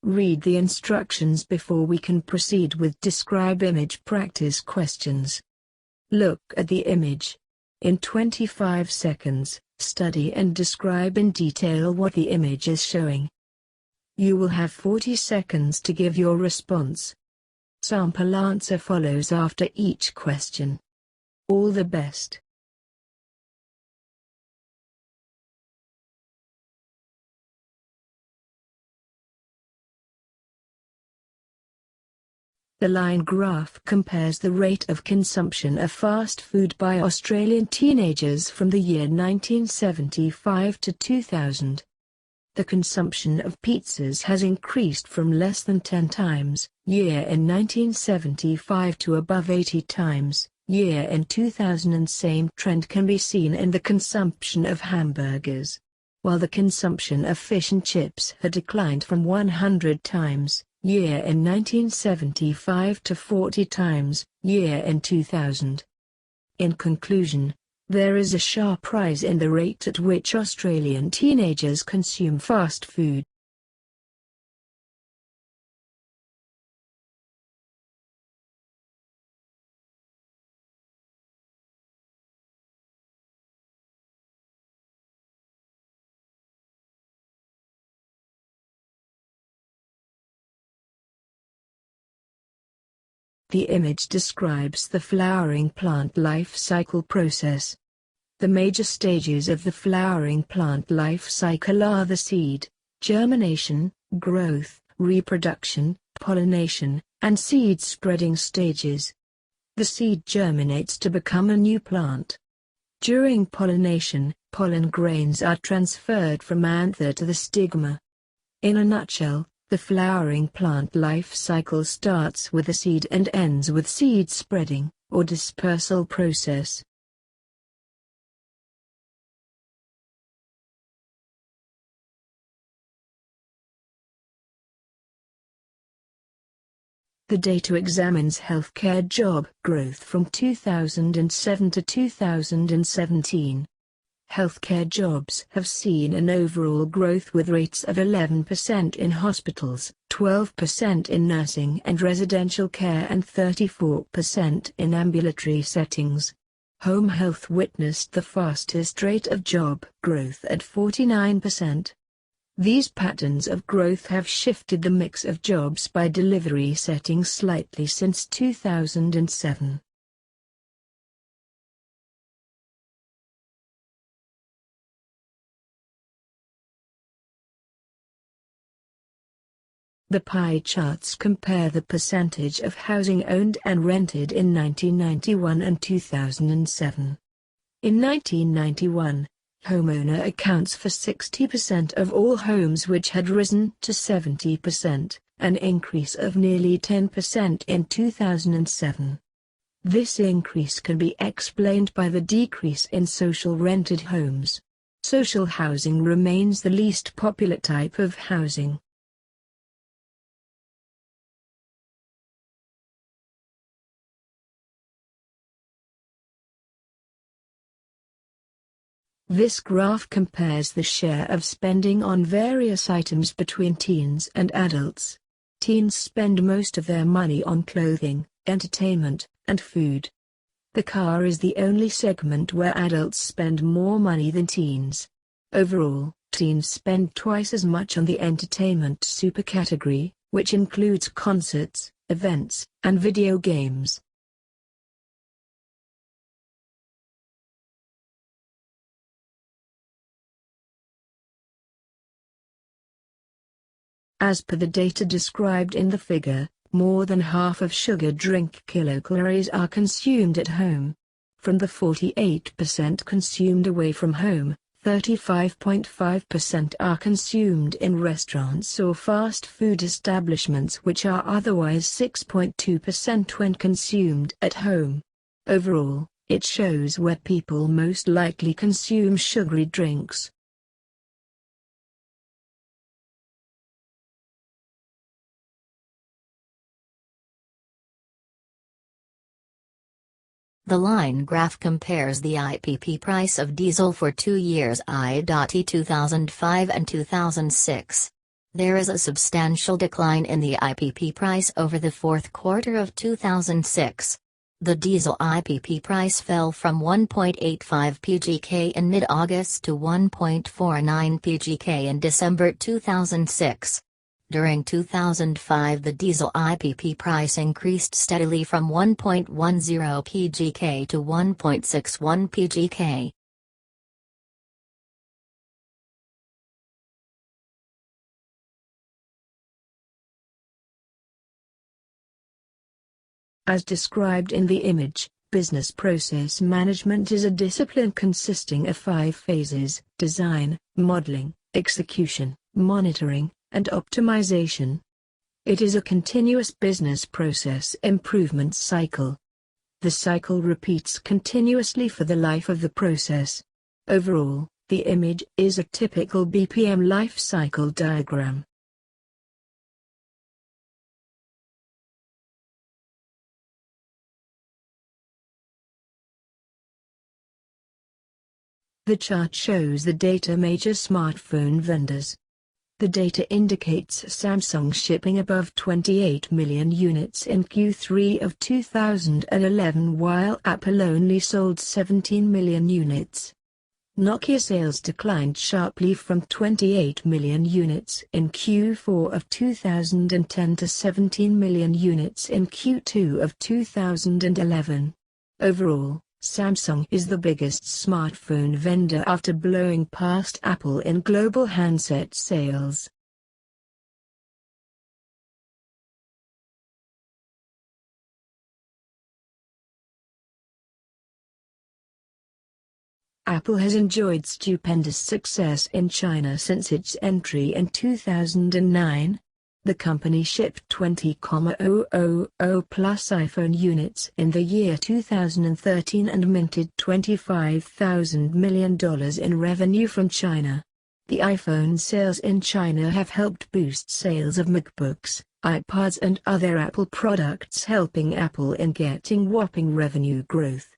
Read the instructions before we can proceed with Describe Image practice questions. Look at the image. In 25 seconds, study and describe in detail what the image is showing. You will have 40 seconds to give your response. Sample answer follows after each question. All the best. The line graph compares the rate of consumption of fast food by Australian teenagers from the year 1975 to 2000. The consumption of pizzas has increased from less than 10 times, year in 1975 to above 80 times, year in 2000, and same trend can be seen in the consumption of hamburgers. While the consumption of fish and chips had declined from 100 times, year in 1975 to 40 times, year in 2000. In conclusion, there is a sharp rise in the rate at which Australian teenagers consume fast food. The image describes the flowering plant life cycle process. The major stages of the flowering plant life cycle are the seed, germination, growth, reproduction, pollination, and seed spreading stages. The seed germinates to become a new plant. During pollination, pollen grains are transferred from anther to the stigma. In a nutshell, the flowering plant life cycle starts with a seed and ends with seed spreading, or dispersal process. The data examines healthcare job growth from 2007 to 2017. Healthcare jobs have seen an overall growth with rates of 11% in hospitals, 12% in nursing and residential care, and 34% in ambulatory settings. Home health witnessed the fastest rate of job growth at 49%. These patterns of growth have shifted the mix of jobs by delivery settings slightly since 2007. The pie charts compare the percentage of housing owned and rented in 1991 and 2007. In 1991, homeowner accounts for 60% of all homes, which had risen to 70%, an increase of nearly 10% in 2007. This increase can be explained by the decrease in social rented homes. Social housing remains the least popular type of housing. This graph compares the share of spending on various items between teens and adults. Teens spend most of their money on clothing, entertainment, and food. The car is the only segment where adults spend more money than teens. Overall, teens spend twice as much on the entertainment supercategory, which includes concerts, events, and video games. As per the data described in the figure, more than half of sugar drink kilocalories are consumed at home. From the 48% consumed away from home, 35.5% are consumed in restaurants or fast food establishments, which are otherwise 6.2% when consumed at home. Overall, it shows where people most likely consume sugary drinks. The line graph compares the IPP price of diesel for 2 years i.e. 2005 and 2006. There is a substantial decline in the IPP price over the fourth quarter of 2006. The diesel IPP price fell from 1.85 pgk in mid-August to 1.49 pgk in December 2006. During 2005 the diesel IPP price increased steadily from 1.10 pgk to 1.61 pgk. As described in the image, business process management is a discipline consisting of 5 phases: design, modeling, execution, monitoring, and optimization. It is a continuous business process improvement cycle. The cycle repeats continuously for the life of the process. Overall, the image is a typical BPM life cycle diagram. The chart shows the data major smartphone vendors. The data indicates Samsung shipping above 28 million units in Q3 of 2011 while Apple only sold 17 million units. Nokia sales declined sharply from 28 million units in Q4 of 2010 to 17 million units in Q2 of 2011. Overall, Samsung is the biggest smartphone vendor after blowing past Apple in global handset sales. Apple has enjoyed stupendous success in China since its entry in 2009. The company shipped 20,000 plus iPhone units in the year 2013 and minted $25,000 million in revenue from China. The iPhone sales in China have helped boost sales of MacBooks, iPads and other Apple products, helping Apple in getting whopping revenue growth.